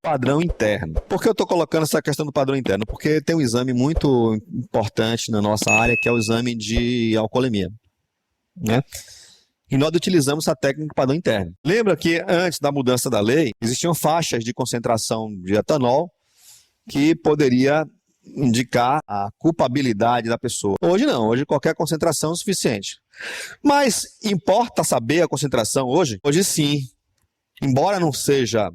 padrão interno. Por que eu estou colocando essa questão do padrão interno? Porque tem um exame muito importante na nossa área, que é o exame de alcoolemia, né? E nós utilizamos a técnica padrão interno. Lembra que antes da mudança da lei, existiam faixas de concentração de etanol que poderia indicar a culpabilidade da pessoa. Hoje não, hoje qualquer concentração é suficiente. Mas importa saber a concentração hoje? Hoje sim. Embora não seja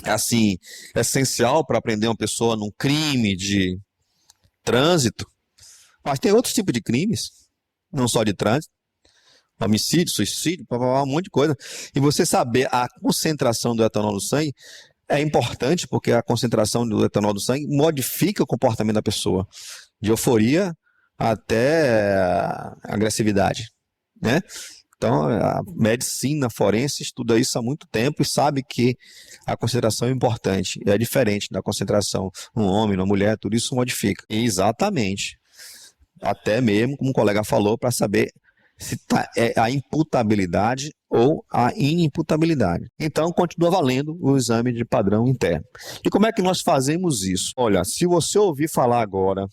assim essencial para prender uma pessoa num crime de trânsito, mas tem outros tipos de crimes, não só de trânsito, homicídio, suicídio, um monte de coisa. E você saber a concentração do etanol no sangue é importante, porque a concentração do etanol do sangue modifica o comportamento da pessoa, de euforia até agressividade, né? Então, a medicina forense estuda isso há muito tempo e sabe que a concentração é importante. É diferente da concentração num homem, numa mulher, tudo isso modifica. E exatamente. Até mesmo, como o colega falou, para saber se é a imputabilidade ou a inimputabilidade. Então, continua valendo o exame de padrão interno. E como é que nós fazemos isso? Olha, se você ouvir falar agora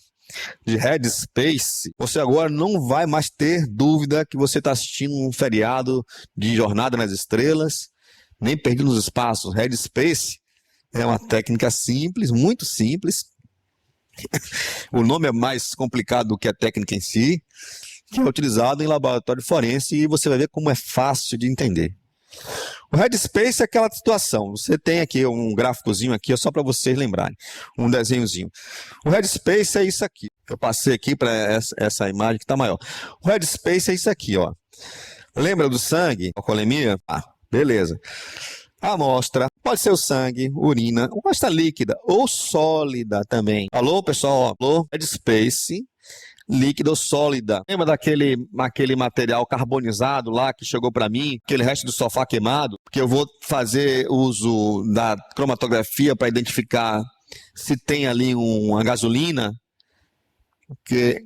de Headspace, você agora não vai mais ter dúvida que você está assistindo um feriado de Jornada nas Estrelas, nem Perdido nos Espaços. Headspace é uma técnica simples, muito simples. O nome é mais complicado do que a técnica em si, que é utilizado em laboratório forense, e você vai ver como é fácil de entender. O Headspace é aquela situação, você tem aqui um gráficozinho aqui, só para vocês lembrarem, um desenhozinho. O Headspace é isso aqui, eu passei aqui para essa imagem que está maior. O Headspace é isso aqui, ó. Lembra do sangue, alcoolemia? Ah, beleza. A amostra pode ser o sangue, urina, amostra líquida ou sólida também. Alô, pessoal? Alô? Headspace, líquida ou sólida. Lembra daquele material carbonizado lá que chegou para mim, aquele resto do sofá queimado, que eu vou fazer uso da cromatografia para identificar se tem ali uma gasolina, porque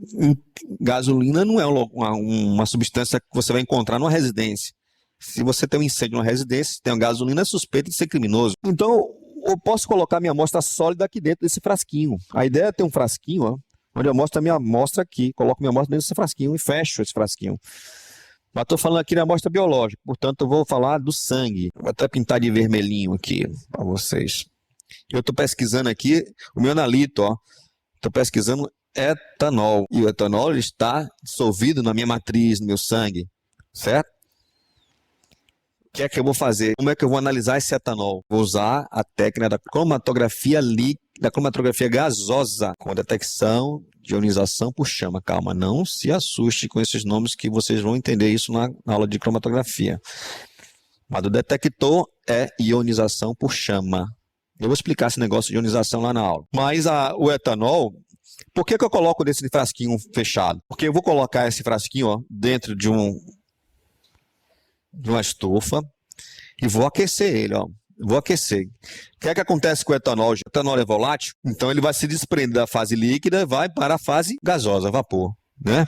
gasolina não é uma substância que você vai encontrar numa residência. Se você tem um incêndio numa residência, tem uma gasolina, é suspeito de ser criminoso. Então, eu posso colocar minha amostra sólida aqui dentro desse frasquinho. A ideia é ter um frasquinho, ó, onde eu mostro a minha amostra aqui, coloco minha amostra dentro desse frasquinho e fecho esse frasquinho. Mas estou falando aqui da amostra biológica, portanto eu vou falar do sangue. Vou até pintar de vermelhinho aqui para vocês. Eu estou pesquisando aqui o meu analito, ó. Estou pesquisando etanol. E o etanol está dissolvido na minha matriz, no meu sangue, certo? O que é que eu vou fazer? Como é que eu vou analisar esse etanol? Vou usar a técnica da cromatografia gasosa, com detecção de ionização por chama. Calma, não se assuste com esses nomes, que vocês vão entender isso na aula de cromatografia. Mas o detector é ionização por chama. Eu vou explicar esse negócio de ionização lá na aula. Mas o etanol, por que eu coloco desse frasquinho fechado? Porque eu vou colocar esse frasquinho, ó, dentro de uma estufa e vou aquecer ele, ó. Vou aquecer. O que é que acontece com o etanol? O etanol é volátil, então ele vai se desprender da fase líquida e vai para a fase gasosa, vapor, né?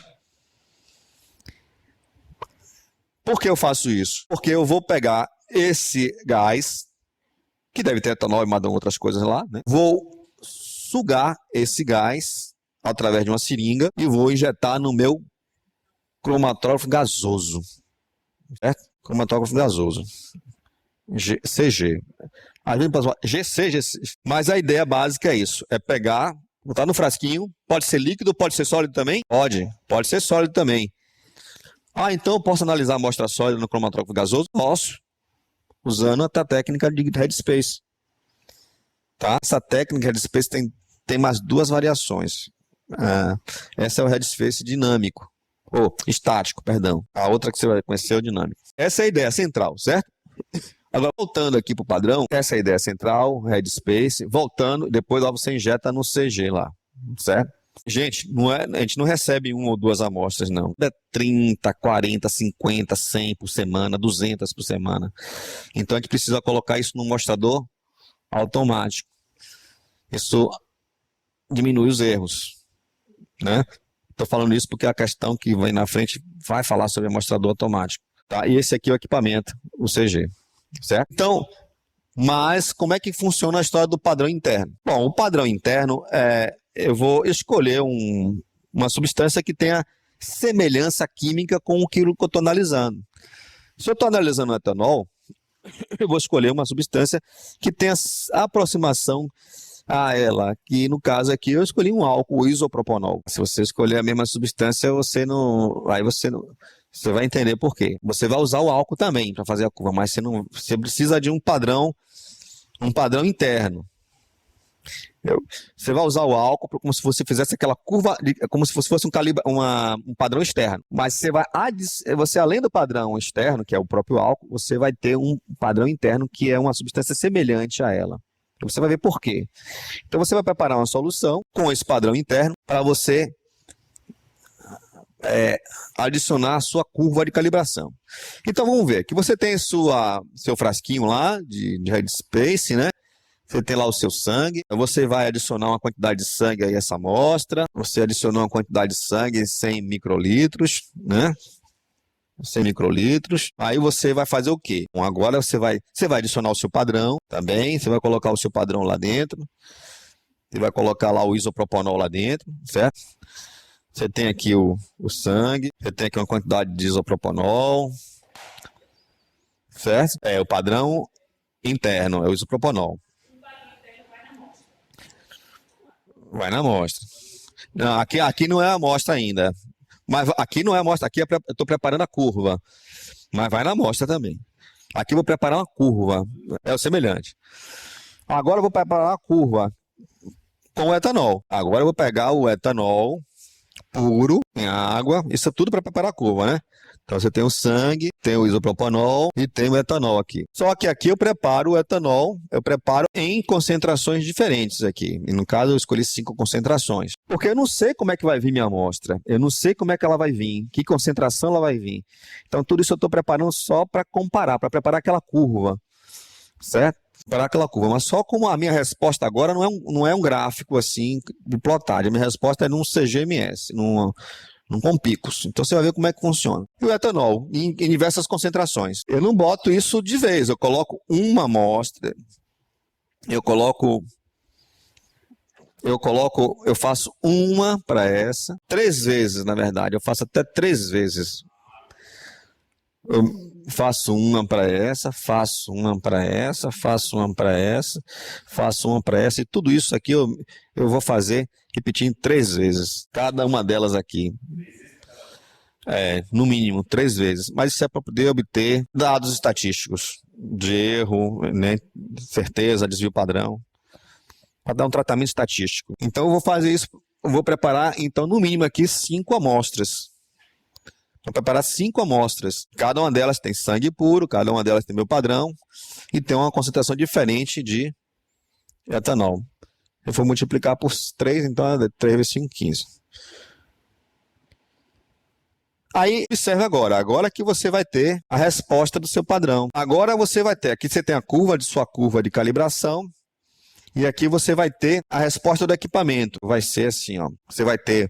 Por que eu faço isso? Porque eu vou pegar esse gás, que deve ter etanol e mais outras coisas lá, né? Vou sugar esse gás através de uma seringa e vou injetar no meu cromatógrafo gasoso, certo? Cromatógrafo gasoso. CG. Às vezes pode falar GC. Mas a ideia básica é isso: é pegar, botar no frasquinho. Pode ser líquido, pode ser sólido também? Pode ser sólido também. Ah, então eu posso analisar a amostra sólida no cromatógrafo gasoso? Posso, usando a técnica de Headspace. Tá? Essa técnica de Headspace tem mais duas variações. Essa é o Headspace dinâmico. Estático, perdão. A outra que você vai conhecer é o dinâmico. Essa é a ideia central, certo? Agora, voltando aqui para o padrão, essa é a ideia central, Headspace. Voltando, depois lá você injeta no CG lá, certo? Gente, a gente não recebe uma ou duas amostras, não. É 30, 40, 50, 100 por semana, 200 por semana. Então, a gente precisa colocar isso no mostrador automático. Isso diminui os erros, né? Estou falando isso porque a questão que vem na frente vai falar sobre amostrador automático. Tá? E esse aqui é o equipamento, o CG. Certo? Então, Mas como é que funciona a história do padrão interno? Bom, o padrão interno eu vou escolher uma substância que tenha semelhança química com aquilo que eu estou analisando. Se eu estou analisando o etanol, eu vou escolher uma substância que tenha aproximação a ela, que no caso aqui eu escolhi um álcool, o isopropanol. Se você escolher a mesma substância, você vai entender por quê. Você vai usar o álcool também para fazer a curva, mas você precisa de um padrão interno. Você vai usar o álcool como se você fizesse aquela curva, como se fosse um padrão externo. Mas você além do padrão externo, que é o próprio álcool, você vai ter um padrão interno que é uma substância semelhante a ela. Você vai ver por quê. Então você vai preparar uma solução com esse padrão interno para você adicionar a sua curva de calibração. Então vamos ver que você tem seu frasquinho lá de Headspace, né? Você tem lá o seu sangue, você vai adicionar uma quantidade de sangue a essa amostra, você adicionou uma quantidade de sangue, 100 microlitros, né? 100 microlitros. Aí você vai fazer o quê? Bom, agora você vai adicionar o seu padrão também, você vai colocar o seu padrão lá dentro, você vai colocar lá o isopropanol lá dentro, certo? Você tem aqui o sangue, você tem aqui uma quantidade de isopropanol, certo? O padrão interno é o isopropanol. Vai na amostra. Não, aqui não é a amostra ainda. Mas aqui não é a amostra, aqui eu estou preparando a curva. Mas vai na amostra também. Aqui eu vou preparar uma curva, é o semelhante. Agora eu vou preparar a curva com o etanol. Agora eu vou pegar o etanol puro em água, isso é tudo para preparar a curva, né? Então você tem o sangue, tem o isopropanol e tem o etanol aqui. Só que aqui eu preparo o etanol, em concentrações diferentes aqui. E no caso eu escolhi 5 concentrações. Porque eu não sei como é que vai vir minha amostra. Eu não sei como é que ela vai vir, que concentração ela vai vir. Então tudo isso eu estou preparando só para comparar, para preparar aquela curva. Certo? Preparar aquela curva. Mas só como a minha resposta agora não é um gráfico assim de plotagem. A minha resposta é num CGMS, com picos. Então você vai ver como é que funciona. E o etanol, em diversas concentrações. Eu não boto isso de vez, eu coloco uma amostra, eu faço uma para essa, 3 vezes, na verdade, eu faço até 3 vezes. Eu faço uma para essa, faço uma para essa, faço uma para essa, faço uma para essa, e tudo isso aqui eu vou fazer repetindo 3 vezes, cada uma delas aqui. No mínimo 3 vezes, mas isso é para poder obter dados estatísticos de erro, né, certeza, desvio padrão, para dar um tratamento estatístico. Então eu vou fazer isso, eu vou preparar então no mínimo aqui 5 amostras. Vou preparar 5 amostras. Cada uma delas tem sangue puro, cada uma delas tem meu padrão e tem uma concentração diferente de etanol. Eu vou multiplicar por 3, então é 3 vezes 5, 15. Aí, observe agora que você vai ter a resposta do seu padrão. Agora você vai ter, aqui você tem sua curva de calibração, e aqui você vai ter a resposta do equipamento. Vai ser assim, ó. Você vai ter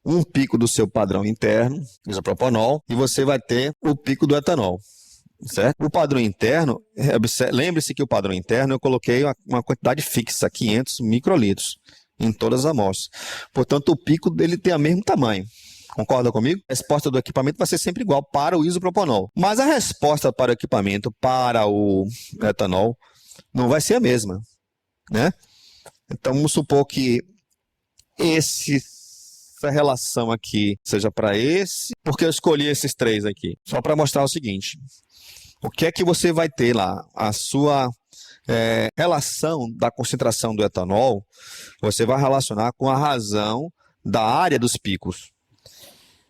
um pico do seu padrão interno, isopropanol, e você vai ter o pico do etanol, certo? O padrão interno, lembre-se que o padrão interno eu coloquei uma quantidade fixa, 500 microlitros, em todas as amostras. Portanto, o pico dele tem o mesmo tamanho. Concorda comigo? A resposta do equipamento vai ser sempre igual para o isopropanol. Mas a resposta para o equipamento, para o etanol, não vai ser a mesma, né? Então, vamos supor que essa relação aqui seja para esse, porque eu escolhi esses 3 aqui. Só para mostrar o seguinte. O que é que você vai ter lá? A sua relação da concentração do etanol, você vai relacionar com a razão da área dos picos.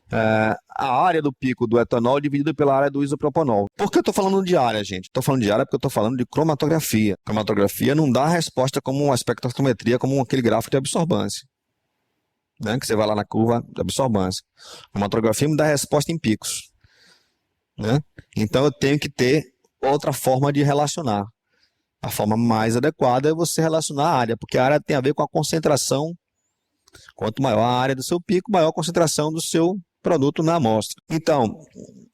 A área do pico do etanol dividida pela área do isopropanol. Por que eu estou falando de área, gente? Estou falando de área porque eu estou falando de cromatografia. Cromatografia não dá resposta como uma espectrometria, como aquele gráfico de absorbância, né? Que você vai lá na curva de absorbância. Cromatografia me dá resposta em picos, né? Então eu tenho que ter outra forma de relacionar. A forma mais adequada é você relacionar a área, porque a área tem a ver com a concentração. Quanto maior a área do seu pico, maior a concentração do seu produto na amostra. Então,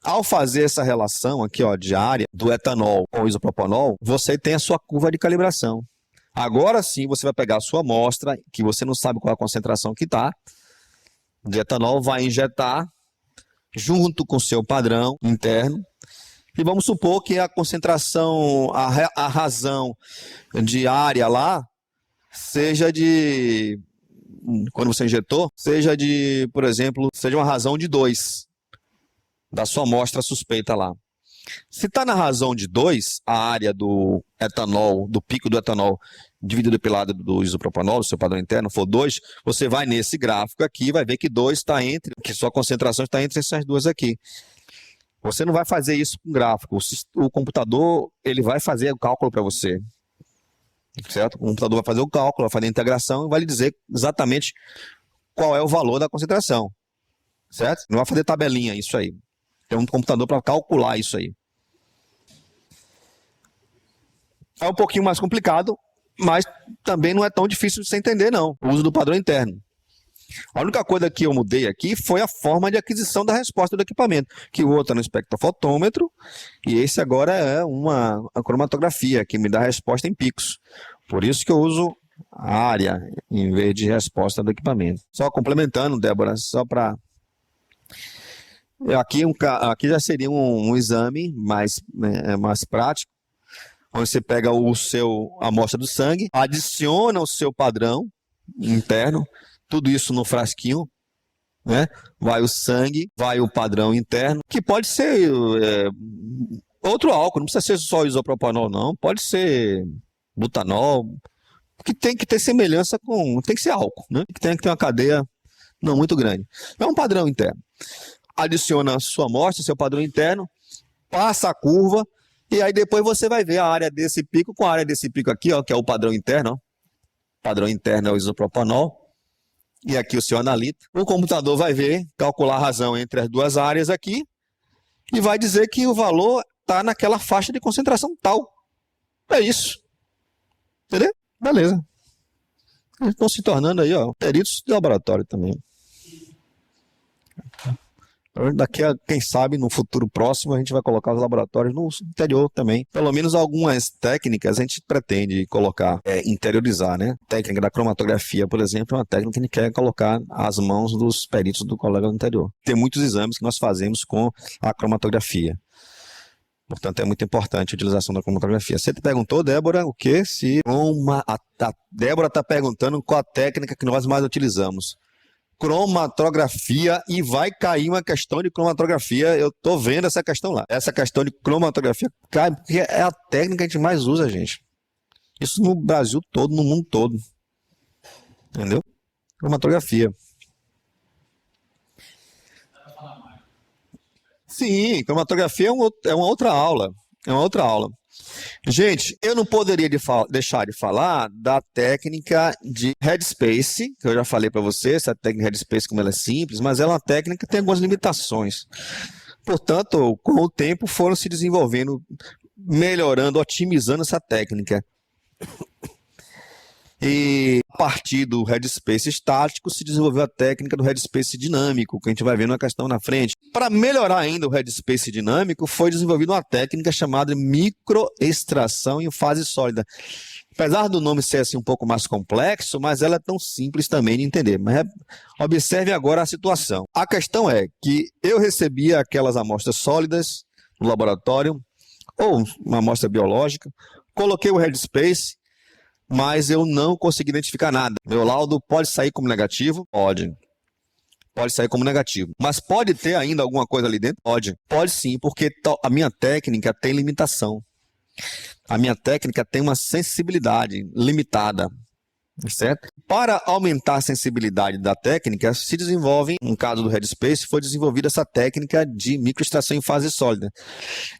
Ao fazer essa relação aqui, ó, de área do etanol com o isopropanol, você tem a sua curva de calibração. Agora sim, você vai pegar a sua amostra, que você não sabe qual é a concentração que está, de etanol, vai injetar junto com o seu padrão interno. E vamos supor que a concentração, a razão de área lá, seja de, quando você injetou, seja de, por exemplo, seja uma razão de 2, da sua amostra suspeita lá. Se está na razão de 2, a área do etanol, do pico do etanol, dividido pela área do isopropanol, do seu padrão interno, for 2, você vai nesse gráfico aqui e vai ver que 2 está entre, que sua concentração está entre essas duas aqui. Você não vai fazer isso com gráfico. O computador, ele vai fazer o cálculo para você. Certo? O computador vai fazer o cálculo, vai fazer a integração e vai lhe dizer exatamente qual é o valor da concentração. Certo? Não vai fazer tabelinha isso aí. Tem um computador para calcular isso aí. É um pouquinho mais complicado, mas também não é tão difícil de você entender, não. O uso do padrão interno. A única coisa que eu mudei aqui foi a forma de aquisição da resposta do equipamento, que o outro é no espectrofotômetro, e esse agora é uma cromatografia, que me dá a resposta em picos. Por isso que eu uso a área, em vez de resposta do equipamento. Só complementando, Débora, só para... Aqui já seria um exame mais prático, onde você pega a amostra do sangue, adiciona o seu padrão interno, tudo isso no frasquinho, né? Vai o sangue, vai o padrão interno, que pode ser outro álcool, não precisa ser só isopropanol, não, pode ser butanol, que tem que ter semelhança com, tem que ser álcool, né? Que tem que ter uma cadeia não muito grande. É um padrão interno. Adiciona a sua amostra, seu padrão interno, passa a curva, e aí depois você vai ver a área desse pico com a área desse pico aqui, ó, que é o padrão interno, ó. O padrão interno é o isopropanol. E aqui o seu analita. O computador vai ver, calcular a razão entre as duas áreas aqui e vai dizer que o valor está naquela faixa de concentração tal. É isso. Entendeu? Beleza. Eles estão se tornando aí, ó, peritos de laboratório também. Daqui a, quem sabe, no futuro próximo, a gente vai colocar os laboratórios no interior também. Pelo menos algumas técnicas a gente pretende colocar, interiorizar, né? A técnica da cromatografia, por exemplo, é uma técnica que a gente quer colocar às mãos dos peritos do colega do interior. Tem muitos exames que nós fazemos com a cromatografia. Portanto, é muito importante a utilização da cromatografia. Você te perguntou, Débora, o que? A Débora está perguntando qual a técnica que nós mais utilizamos. Cromatografia, e vai cair uma questão de cromatografia. Eu tô vendo essa questão lá. Essa questão de cromatografia cai porque é a técnica que a gente mais usa, gente. Isso no Brasil todo, no mundo todo. Entendeu? Cromatografia. Sim, cromatografia é uma outra aula. É uma outra aula. Gente, eu não poderia deixar de falar da técnica de headspace, que eu já falei para você, essa técnica de headspace, como ela é simples, mas ela é uma técnica que tem algumas limitações. Portanto, com o tempo foram se desenvolvendo, melhorando, otimizando essa técnica. E a partir do headspace estático se desenvolveu a técnica do headspace dinâmico, que a gente vai ver na questão na frente. Para melhorar ainda o headspace dinâmico, foi desenvolvida uma técnica chamada microextração em fase sólida. Apesar do nome ser assim um pouco mais complexo, mas ela é tão simples também de entender. Mas observe agora a situação. A questão é que eu recebia aquelas amostras sólidas no laboratório, ou uma amostra biológica, coloquei o headspace, mas eu não consegui identificar nada. Meu laudo pode sair como negativo? Pode. Pode sair como negativo. Mas pode ter ainda alguma coisa ali dentro? Pode. Pode sim, porque a minha técnica tem limitação. A minha técnica tem uma sensibilidade limitada. Certo? Para aumentar a sensibilidade da técnica, se desenvolve, no caso do Headspace, foi desenvolvida essa técnica de microextração em fase sólida.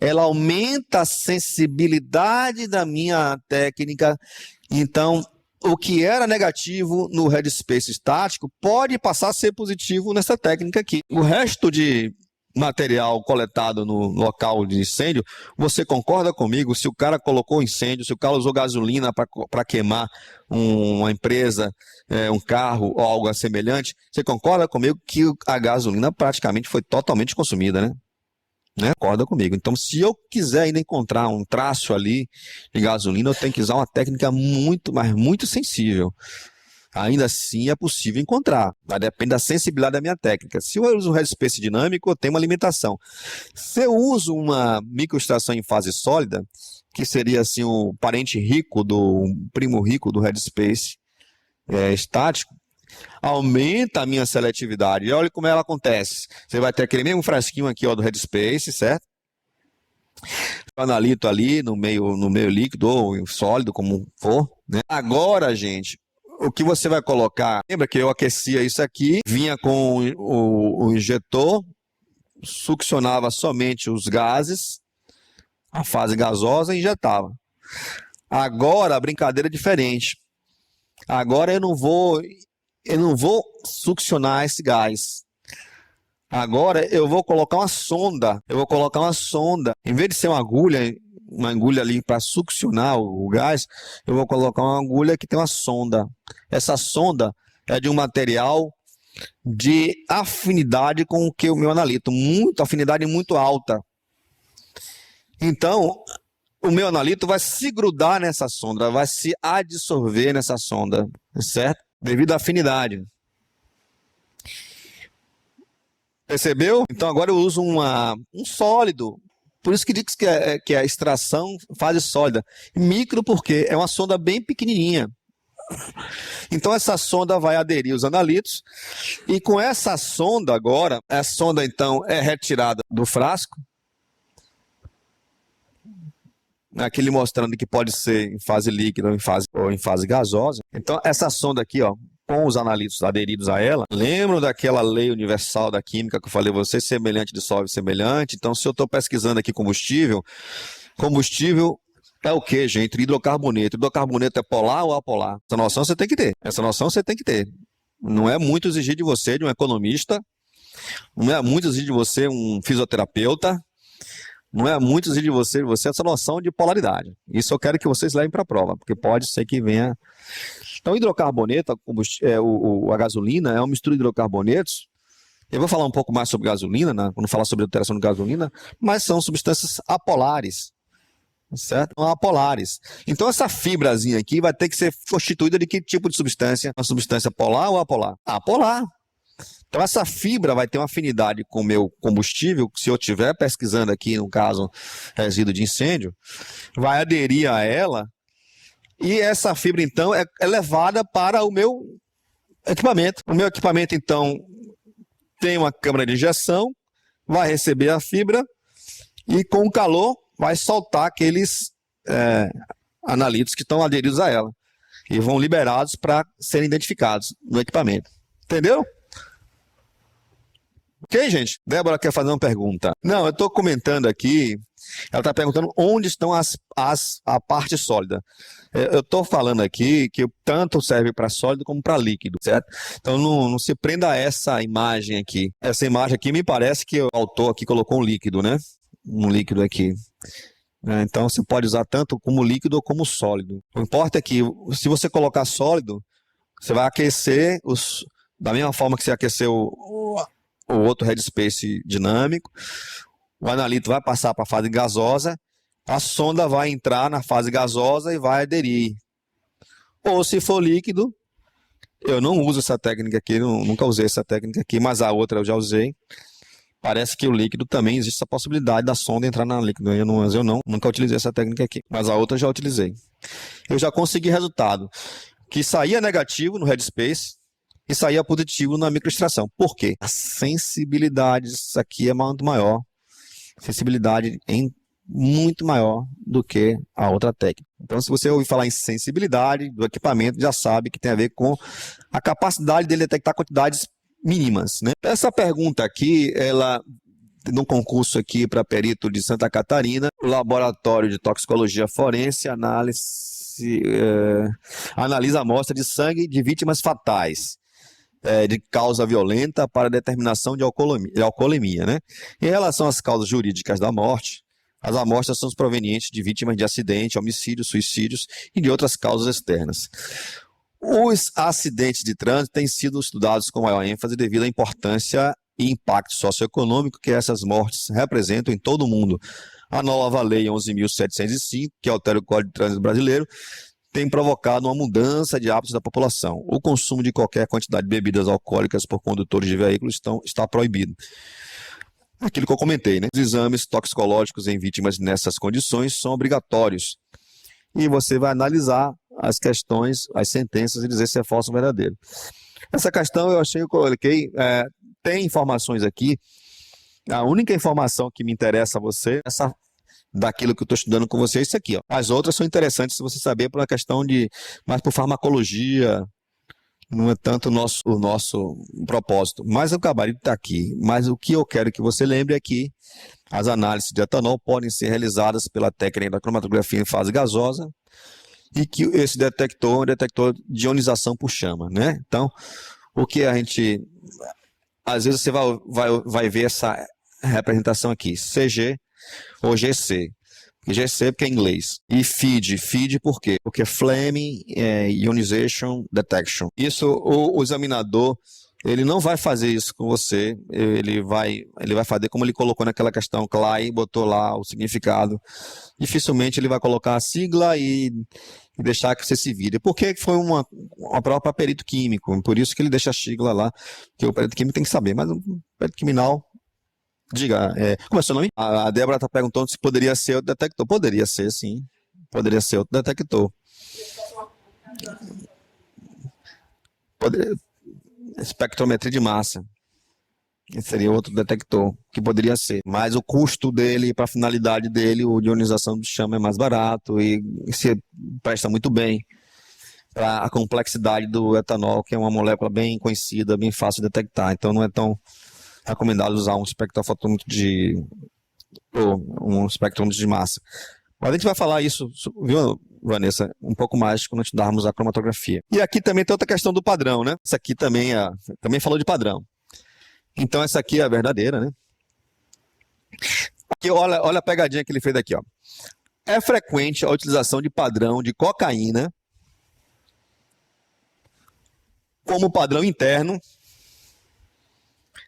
Ela aumenta a sensibilidade da minha técnica. Então, o que era negativo no headspace estático pode passar a ser positivo nessa técnica aqui. O resto de material coletado no local de incêndio, você concorda comigo? Se o cara colocou incêndio, se o cara usou gasolina para queimar uma empresa, um carro ou algo semelhante, você concorda comigo que a gasolina praticamente foi totalmente consumida, né? né? Concorda comigo. Então, se eu quiser ainda encontrar um traço ali de gasolina, eu tenho que usar uma técnica muito, mas muito sensível. Ainda assim é possível encontrar, mas depende da sensibilidade da minha técnica. Se eu uso um headspace dinâmico, eu tenho uma limitação. Se eu uso uma microextração em fase sólida, que seria assim o parente rico o primo rico do headspace estático, aumenta a minha seletividade. E olha como ela acontece. Você vai ter aquele mesmo frasquinho aqui ó, do headspace, certo? O analito ali no meio líquido ou sólido, como for, né? Agora, gente, o que você vai colocar? Lembra que eu aquecia isso aqui, vinha com o injetor, succionava somente os gases, a fase gasosa e injetava. Agora a brincadeira é diferente. Agora eu não vou succionar esse gás. Agora eu vou colocar uma sonda. Em vez de ser uma agulha ali para succionar o gás, eu vou colocar uma agulha que tem uma sonda. Essa sonda é de um material de afinidade com o que o meu analito, afinidade muito alta. Então, o meu analito vai se grudar nessa sonda, vai se adsorver nessa sonda, certo? Devido à afinidade. Percebeu? Então agora eu uso um sólido. Por isso que diz que é a extração fase sólida. Micro porque é uma sonda bem pequenininha. Então essa sonda vai aderir os analitos e com essa sonda agora, a sonda então é retirada do frasco, aquele mostrando que pode ser em fase líquida ou em fase gasosa. Então essa sonda aqui, ó, com os analitos aderidos a ela, lembram daquela lei universal da química que eu falei a vocês, semelhante dissolve semelhante? Então se eu estou pesquisando aqui combustível é o que, gente? Hidrocarboneto. Hidrocarboneto é polar ou apolar? Essa noção você tem que ter. Não é muito exigir de você, de um economista, não é muito exigir de você, um fisioterapeuta, não é muito exigir de você essa noção de polaridade. Isso eu quero que vocês levem para a prova, porque pode ser que venha. Então, hidrocarboneto, a gasolina, é uma mistura de hidrocarbonetos. Eu vou falar um pouco mais sobre gasolina, né, quando falar sobre alteração de gasolina, mas são substâncias apolares. Certo? Apolares. Então essa fibrazinha aqui vai ter que ser constituída de que tipo de substância? Uma substância polar ou apolar? Apolar. Então essa fibra vai ter uma afinidade com o meu combustível, se eu estiver pesquisando aqui, no caso, resíduo de incêndio, vai aderir a ela e essa fibra então é levada para o meu equipamento. O meu equipamento então tem uma câmara de injeção, vai receber a fibra e com o calor vai soltar aqueles analitos que estão aderidos a ela e vão liberados para serem identificados no equipamento. Entendeu? Ok, gente? Débora quer fazer uma pergunta. Não, eu estou comentando aqui, ela está perguntando onde estão a parte sólida. Eu estou falando aqui que tanto serve para sólido como para líquido, certo? Então não se prenda a essa imagem aqui. Essa imagem aqui me parece que o autor aqui colocou um líquido, né? Um líquido aqui. Então você pode usar tanto como líquido ou como sólido. O que importa é que se você colocar sólido, você vai aquecer da mesma forma que você aqueceu o outro headspace dinâmico, o analito vai passar para a fase gasosa, a sonda vai entrar na fase gasosa e vai aderir. Ou se for líquido, eu não uso essa técnica aqui, nunca usei essa técnica aqui, mas a outra eu já usei. Parece que o líquido também existe essa possibilidade da sonda entrar na líquido. Mas eu nunca utilizei essa técnica aqui. Mas a outra eu já utilizei. Eu já consegui resultado que saía negativo no headspace e saía positivo na microextração. Por quê? A sensibilidade disso aqui é muito maior. Sensibilidade muito maior do que a outra técnica. Então, se você ouvir falar em sensibilidade do equipamento, já sabe que tem a ver com a capacidade dele detectar quantidades mínimas, né? Essa pergunta aqui, ela num concurso aqui para perito de Santa Catarina, o laboratório de toxicologia forense analisa a amostra de sangue de vítimas fatais de causa violenta para determinação de alcoolemia, né? Em relação às causas jurídicas da morte, as amostras são provenientes de vítimas de acidente, homicídios, suicídios e de outras causas externas. Os acidentes de trânsito têm sido estudados com maior ênfase devido à importância e impacto socioeconômico que essas mortes representam em todo o mundo. A nova lei 11.705, que altera o Código de Trânsito Brasileiro, tem provocado uma mudança de hábitos da população. O consumo de qualquer quantidade de bebidas alcoólicas por condutores de veículos está proibido. Aquilo que eu comentei, né? Os exames toxicológicos em vítimas nessas condições são obrigatórios. E você vai analisar as questões, as sentenças e dizer se é falso ou verdadeiro. Essa questão eu achei que eu coloquei, tem informações aqui. A única informação que me interessa a você, essa daquilo que eu estou estudando com você, é isso aqui, ó. As outras são interessantes se você saber por uma questão de, mais por farmacologia, não é tanto o nosso propósito. Mas o gabarito está aqui. Mas o que eu quero que você lembre é que as análises de etanol podem ser realizadas pela técnica da cromatografia em fase gasosa e que esse detector é um detector de ionização por chama, né? Então, o que a gente... Às vezes você vai ver essa representação aqui, CG ou GC. GC porque é em inglês. E FID por quê? Porque Flaming Ionization Detection. Isso, o examinador, ele não vai fazer isso com você, ele vai fazer como ele colocou naquela questão, CLAI, botou lá o significado. Dificilmente ele vai colocar a sigla e deixar que você se vire. Porque foi uma prova para perito químico, por isso que ele deixa a sigla lá, que o perito químico tem que saber, mas o perito criminal... Diga, como é seu nome? A Débora está perguntando se poderia ser outro detector. Poderia ser, sim. Poderia ser outro detector. Espectrometria de massa. Esse seria outro detector que poderia ser. Mas o custo dele, para a finalidade dele, o de ionização de chama é mais barato e se presta muito bem para a complexidade do etanol, que é uma molécula bem conhecida, bem fácil de detectar. Então não é tão recomendado usar um espectrofotômetro um espectrômetro de massa. Mas a gente vai falar isso, viu, Vanessa, um pouco mais quando estudarmos a cromatografia. E aqui também tem outra questão do padrão, né? Essa aqui também falou de padrão. Então essa aqui é a verdadeira, né? Aqui, olha a pegadinha que ele fez aqui, ó. É frequente a utilização de padrão de cocaína como padrão interno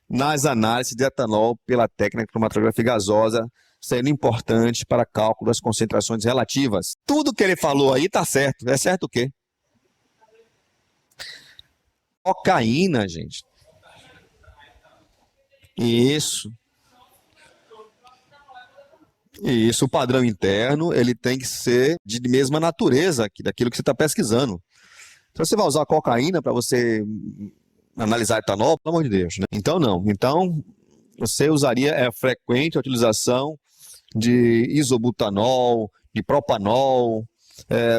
nas análises de etanol pela técnica de cromatografia gasosa, sendo importante para cálculo das concentrações relativas. Tudo que ele falou aí está certo. É certo o quê? Cocaína, gente. Isso. Isso, o padrão interno, ele tem que ser de mesma natureza daquilo que você está pesquisando. Então, você vai usar cocaína para você analisar etanol, pelo amor de Deus, né? Então, não. Então, você usaria frequente a utilização de isobutanol, de propanol,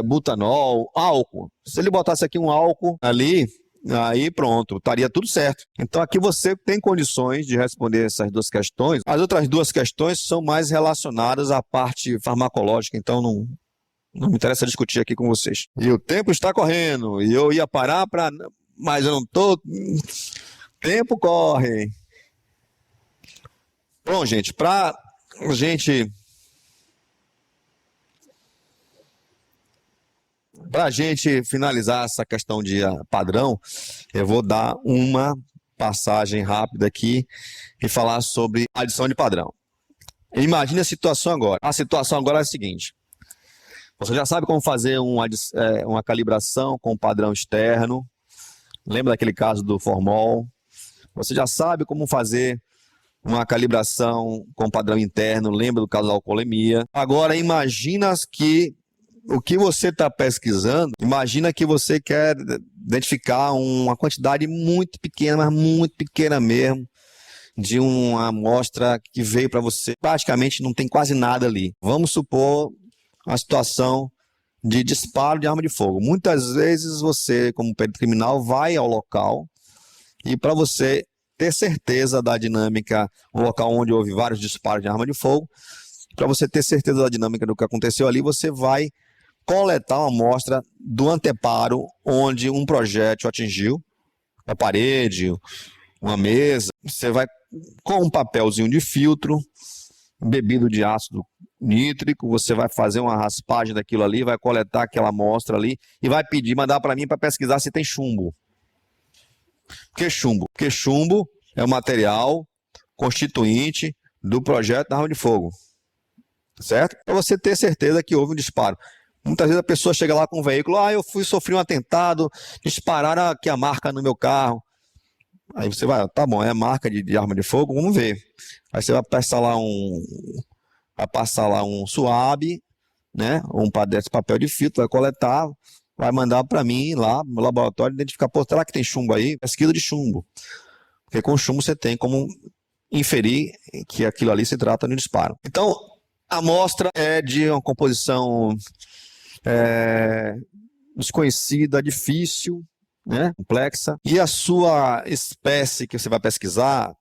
butanol, álcool. Se ele botasse aqui um álcool ali, aí pronto, estaria tudo certo. Então, aqui você tem condições de responder essas duas questões. As outras duas questões são mais relacionadas à parte farmacológica, então não me interessa discutir aqui com vocês. E o tempo está correndo, e eu ia parar para... Mas eu não estou... Tempo corre. Bom, gente, para a gente finalizar essa questão de padrão, eu vou dar uma passagem rápida aqui e falar sobre adição de padrão. Imagine a situação agora. A situação agora é a seguinte. Você já sabe como fazer uma calibração com padrão externo. Lembra daquele caso do formol? Você já sabe como fazer uma calibração com padrão interno. Lembra do caso da alcoolemia? Agora, imagina que o que você está pesquisando, imagina que você quer identificar uma quantidade muito pequena, mas muito pequena mesmo, de uma amostra que veio para você. Praticamente não tem quase nada ali. Vamos supor a situação de disparo de arma de fogo. Muitas vezes você, como perito criminal, vai ao local e para você ter certeza da dinâmica, um local onde houve vários disparos de arma de fogo, para você ter certeza da dinâmica do que aconteceu ali, você vai coletar uma amostra do anteparo onde um projétil atingiu a parede, uma mesa. Você vai com um papelzinho de filtro, bebido de ácido nítrico, você vai fazer uma raspagem daquilo ali, vai coletar aquela amostra ali e vai pedir, mandar para mim para pesquisar se tem chumbo. Por que chumbo? Porque chumbo é o material constituinte do projeto da arma de fogo, certo? Para você ter certeza que houve um disparo. Muitas vezes a pessoa chega lá com um veículo, eu sofri um atentado, dispararam aqui a marca no meu carro. Aí você vai, tá bom, é marca de arma de fogo, vamos ver. Aí você vai passar lá um SUAB, né? Um papel de filtro, vai coletar, vai mandar para mim lá no laboratório identificar, pô, será que tem chumbo aí? Pesquisa de chumbo. Porque com chumbo você tem como inferir que aquilo ali se trata de um disparo. Então, a amostra é de uma composição desconhecida, difícil, né? Complexa. E a sua espécie que você vai pesquisar,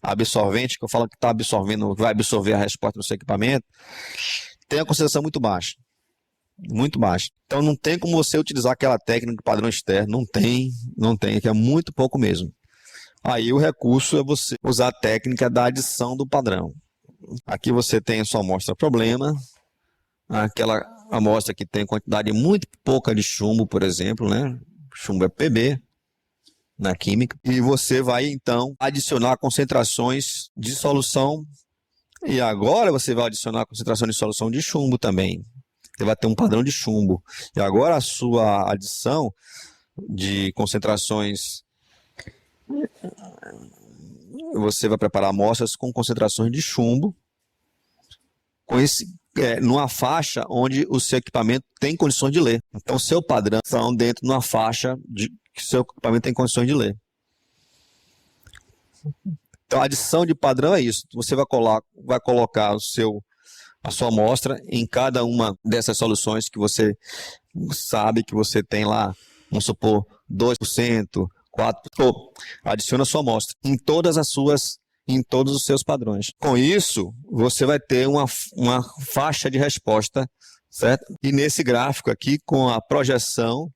absorvente, que eu falo que está absorvendo, vai absorver a resposta do seu equipamento, tem a concentração muito baixa. Muito baixa. Então não tem como você utilizar aquela técnica de padrão externo. Não tem, que é muito pouco mesmo. Aí o recurso é você usar a técnica da adição do padrão. Aqui você tem a sua amostra problema, aquela amostra que tem quantidade muito pouca de chumbo, por exemplo, né? Chumbo é PB na química. E você vai então adicionar concentrações de solução. E agora você vai adicionar concentração de solução de chumbo também. Você vai ter um padrão de chumbo. E agora a sua adição de concentrações, você vai preparar amostras com concentrações de chumbo, numa faixa onde o seu equipamento tem condições de ler. Então, seu padrão são dentro de uma faixa que o seu equipamento tem condições de ler. Então, a adição de padrão é isso. Você vai colocar a sua amostra em cada uma dessas soluções que você sabe que você tem lá, vamos supor, 2%, 4%. Adiciona a sua amostra em todos os seus padrões. Com isso, você vai ter uma faixa de resposta, certo? E nesse gráfico aqui, com a projeção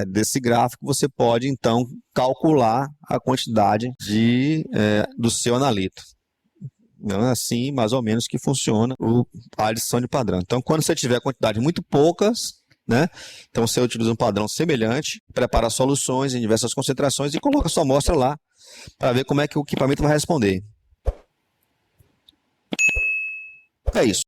desse gráfico, você pode, então, calcular a quantidade do seu analito. Não é assim, mais ou menos, que funciona a adição de padrão. Então, quando você tiver quantidades muito poucas, né? Então, você utiliza um padrão semelhante, prepara soluções em diversas concentrações e coloca a sua amostra lá para ver como é que o equipamento vai responder. É isso.